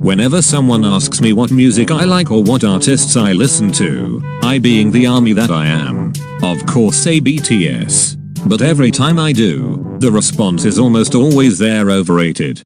Whenever someone asks me what music I like or what artists I listen to, I being the army that I am, of course say BTS. But every time I do, the response is almost always they're overrated.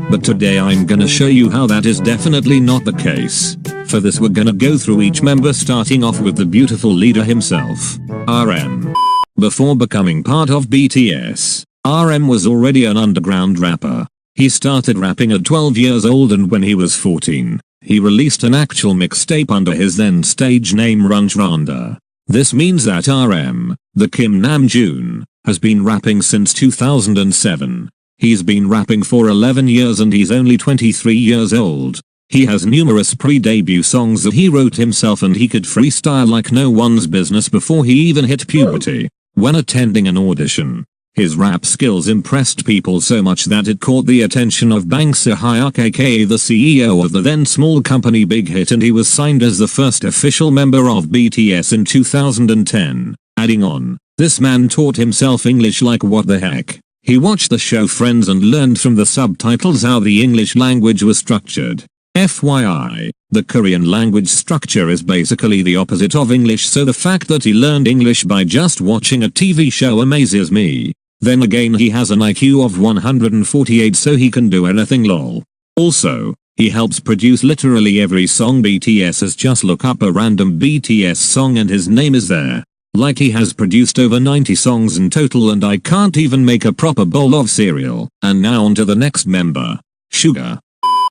But today I'm gonna show you how that is definitely not the case. For this we're gonna go through each member starting off with the beautiful leader himself, RM. Before becoming part of BTS, RM was already an underground rapper. He started rapping at 12 years old, and when he was 14, he released an actual mixtape under his then stage name Runch Randa. This means that RM, the Kim Namjoon, has been rapping since 2007. He's been rapping for 11 years and he's only 23 years old. He has numerous pre-debut songs that he wrote himself, and he could freestyle like no one's business before he even hit puberty. When attending an audition, his rap skills impressed people so much that it caught the attention of Bang Se-hyuk, aka the CEO of the then small company Big Hit, and he was signed as the first official member of BTS in 2010. Adding on, this man taught himself English like what the heck. He watched the show Friends and learned from the subtitles how the English language was structured. FYI, the Korean language structure is basically the opposite of English, so the fact that he learned English by just watching a TV show amazes me. Then again, he has an IQ of 148, so he can do anything lol. Also, he helps produce literally every song BTS has. Just look up a random BTS song and his name is there. Like he has produced over 90 songs in total, and I can't even make a proper bowl of cereal. And now on to the next member, Suga.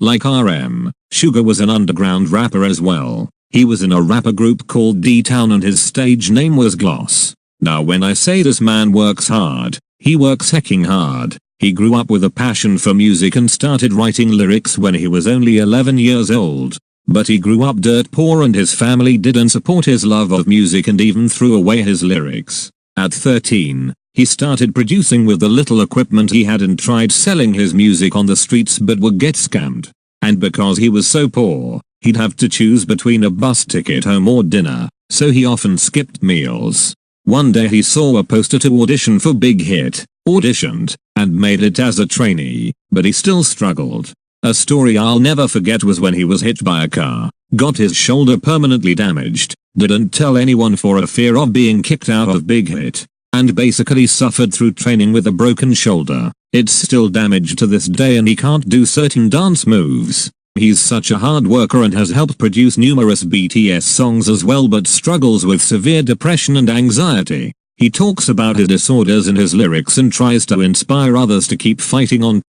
Like RM, Suga was an underground rapper as well. He was in a rapper group called D-Town and his stage name was Gloss. Now when I say this man works hard, he works hecking hard. He grew up with a passion for music and started writing lyrics when he was only 11 years old. But he grew up dirt poor and his family didn't support his love of music and even threw away his lyrics. At 13, he started producing with the little equipment he had and tried selling his music on the streets but would get scammed. And because he was so poor, he'd have to choose between a bus ticket home or dinner, so he often skipped meals. One day he saw a poster to audition for Big Hit, auditioned, and made it as a trainee, but he still struggled. A story I'll never forget was when he was hit by a car, got his shoulder permanently damaged, didn't tell anyone for a fear of being kicked out of Big Hit, and basically suffered through training with a broken shoulder. It's still damaged to this day and he can't do certain dance moves. He's such a hard worker and has helped produce numerous BTS songs as well, but struggles with severe depression and anxiety. He talks about his disorders in his lyrics and tries to inspire others to keep fighting on.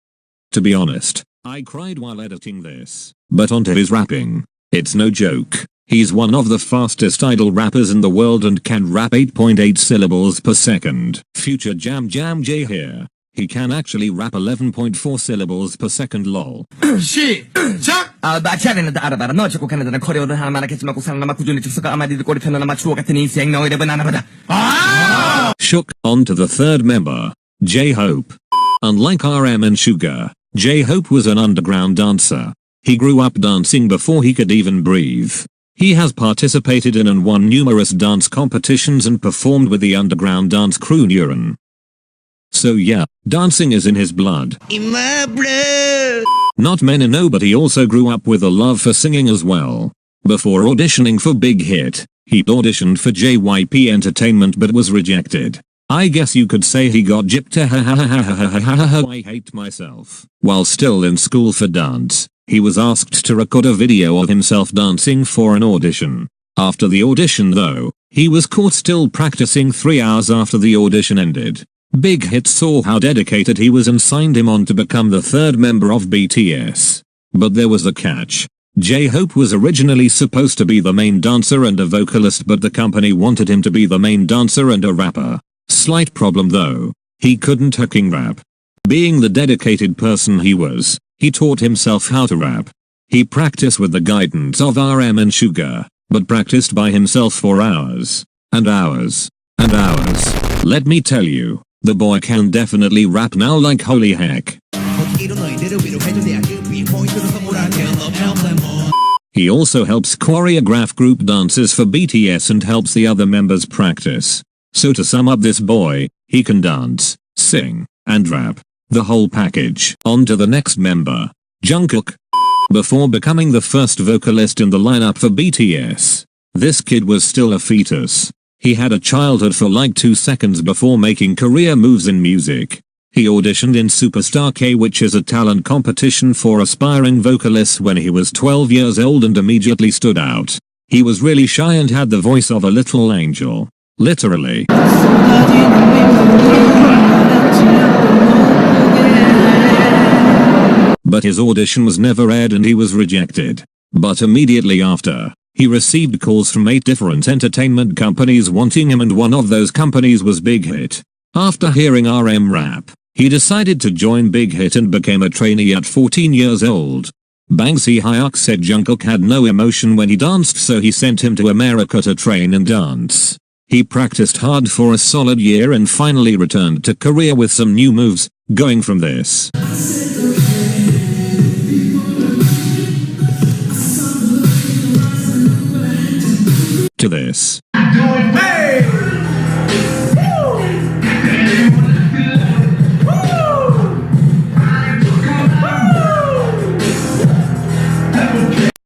To be honest, I cried while editing this. But onto his rapping. It's no joke. He's one of the fastest idol rappers in the world and can rap 8.8 syllables per second. Future JamJamj here. He can actually rap 11.4 syllables per second lol. 시작! 마치아는 알아봐라. 너 자꾸 캐나다는 커리어를 하나 말하겠지만 국산나마 구준의 즉서가 아마디도 꼬리편나 맞추어 같은 인생 너의 랩은 하나보다. Shook. On to the third member, J-Hope. Unlike RM and Suga, J-Hope was an underground dancer. He grew up dancing before he could even breathe. He has participated in and won numerous dance competitions and performed with the underground dance crew Neuron. So yeah, dancing is in his blood. In my blood. Not many know, but he also grew up with a love for singing as well. Before auditioning for Big Hit, he auditioned for JYP Entertainment but was rejected. I guess you could say he got gypped. I hate myself. While still in school for dance, he was asked to record a video of himself dancing for an audition. After the audition though, he was caught still practicing 3 hours after the audition ended. Big Hit saw how dedicated he was and signed him on to become the third member of BTS. But there was a catch. J-Hope was originally supposed to be the main dancer and a vocalist, but the company wanted him to be the main dancer and a rapper. Slight problem though. He couldn't hooking rap. Being the dedicated person he was, he taught himself how to rap. He practiced with the guidance of RM and Suga, but practiced by himself for hours. And hours. And hours. Let me tell you, the boy can definitely rap now like holy heck. He also helps choreograph group dances for BTS and helps the other members practice. So to sum up this boy, He can dance, sing, and rap. The whole package. On to the next member. Jungkook. Before becoming the first vocalist in the lineup for BTS, this kid was still a fetus. He had a childhood for like 2 seconds before making career moves in music. He auditioned in Superstar K, which is a talent competition for aspiring vocalists, when he was 12 years old and immediately stood out. He was really shy and had the voice of a little angel. Literally. But his audition was never aired and he was rejected. But immediately after, he received calls from 8 different entertainment companies wanting him, and one of those companies was Big Hit. After hearing RM rap, he decided to join Big Hit and became a trainee at 14 years old. Bang Si-hyuk said Jungkook had no emotion when he danced, so he sent him to America to train and dance. He practiced hard for a solid year and finally returned to Korea with some new moves, going from this to this.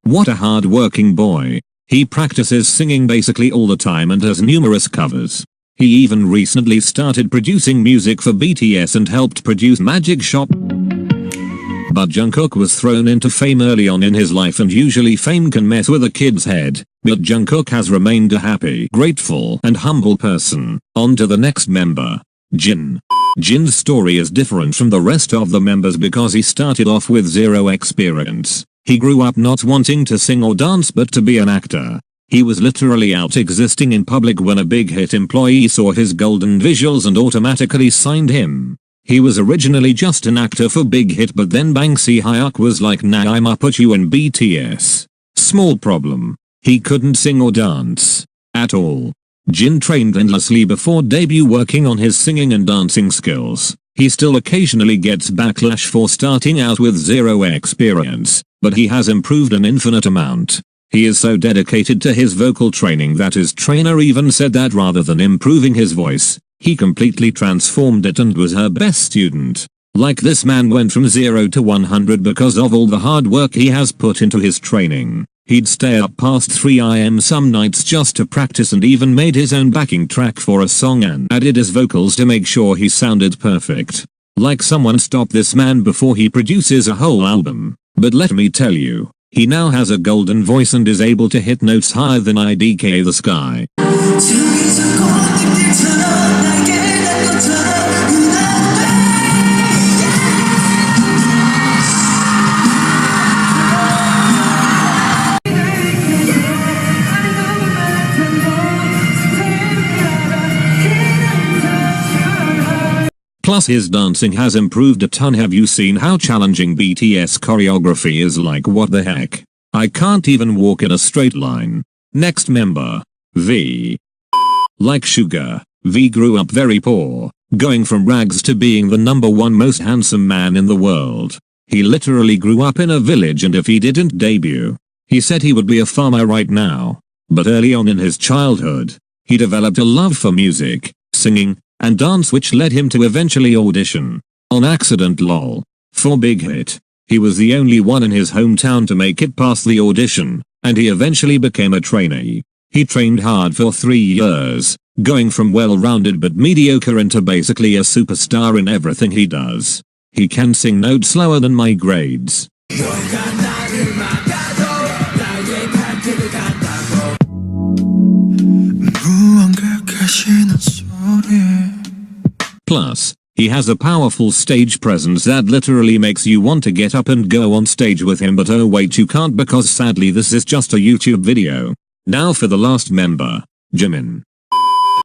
What a hard-working boy. He practices singing basically all the time and has numerous covers. He even recently started producing music for BTS and helped produce Magic Shop. But Jungkook was thrown into fame early on in his life, and usually fame can mess with a kid's head. But Jungkook has remained a happy, grateful, and humble person. On to the next member. Jin. Jin's story is different from the rest of the members because he started off with zero experience. He grew up not wanting to sing or dance but to be an actor. He was literally out existing in public when a Big Hit employee saw his golden visuals and automatically signed him. He was originally just an actor for Big Hit, but then Bang Si-hyuk was like, nah, I'ma put you in BTS. Small problem. He couldn't sing or dance at all. Jin trained endlessly before debut, working on his singing and dancing skills. He still occasionally gets backlash for starting out with zero experience, but he has improved an infinite amount. He is so dedicated to his vocal training that his trainer even said that rather than improving his voice, he completely transformed it and was her best student. Like, this man went from 0 to 100 because of all the hard work he has put into his training. He'd stay up past 3 AM some nights just to practice, and even made his own backing track for a song and added his vocals to make sure he sounded perfect. Like, someone stop this man before he produces a whole album. But let me tell you, he now has a golden voice and is able to hit notes higher than IDK the sky. Plus his dancing has improved a ton. Have you seen how challenging BTS choreography is? Like, what the heck? I can't even walk in a straight line. Next member. V. Like Sugar, V grew up very poor, going from rags to being the #1 most handsome man in the world. He literally grew up in a village, and if he didn't debut, he said he would be a farmer right now. But early on in his childhood, he developed a love for music, singing, and dance, which led him to eventually audition, on accident lol, for Big Hit. He was the only one in his hometown to make it past the audition, and he eventually became a trainee. He trained hard for 3 years, going from well-rounded but mediocre into basically a superstar in everything he does. He can sing notes slower than my grades. Plus, he has a powerful stage presence that literally makes you want to get up and go on stage with him, but oh wait, you can't, because sadly this is just a YouTube video. Now for the last member, Jimin.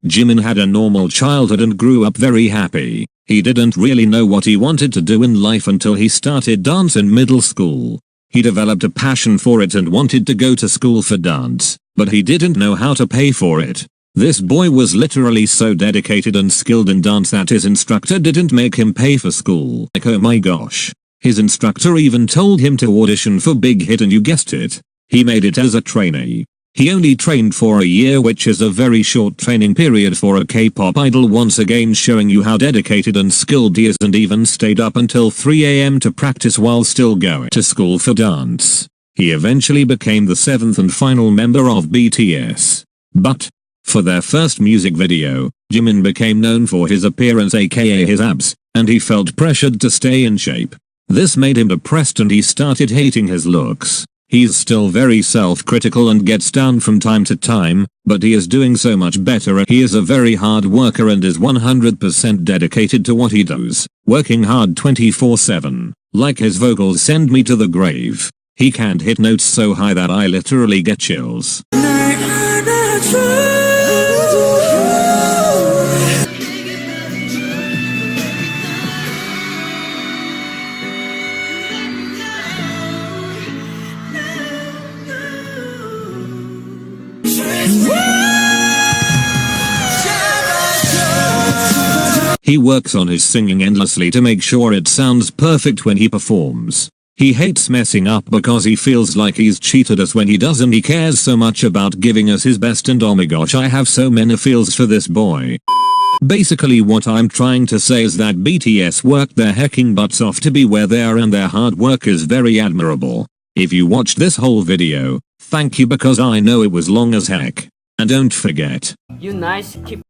Jimin had a normal childhood and grew up very happy. He didn't really know what he wanted to do in life until he started dance in middle school. He developed a passion for it and wanted to go to school for dance, but he didn't know how to pay for it. This boy was literally so dedicated and skilled in dance that his instructor didn't make him pay for school. Like, oh my gosh. His instructor even told him to audition for Big Hit, and you guessed it, he made it as a trainee. He only trained for a year, which is a very short training period for a K-pop idol, once again showing you how dedicated and skilled he is, and even stayed up until 3 AM to practice while still going to school for dance. He eventually became the 7th and final member of BTS. But, for their first music video, Jimin became known for his appearance, aka his abs, and he felt pressured to stay in shape. This made him depressed and he started hating his looks. He's still very self-critical and gets down from time to time, but he is doing so much better. He is a very hard worker and is 100% dedicated to what he does, working hard 24/7. Like his vocals send me to the grave. He can't hit notes so high that I literally get chills. He works on his singing endlessly to make sure it sounds perfect when he performs. He hates messing up because he feels like he's cheated us when he doesn't. He cares so much about giving us his best, and oh my gosh, I have so many feels for this boy. Basically what I'm trying to say is that BTS worked their hecking butts off to be where they are, and their hard work is very admirable. If you watched this whole video, thank you, because I know it was long as heck. And don't forget, You nice keep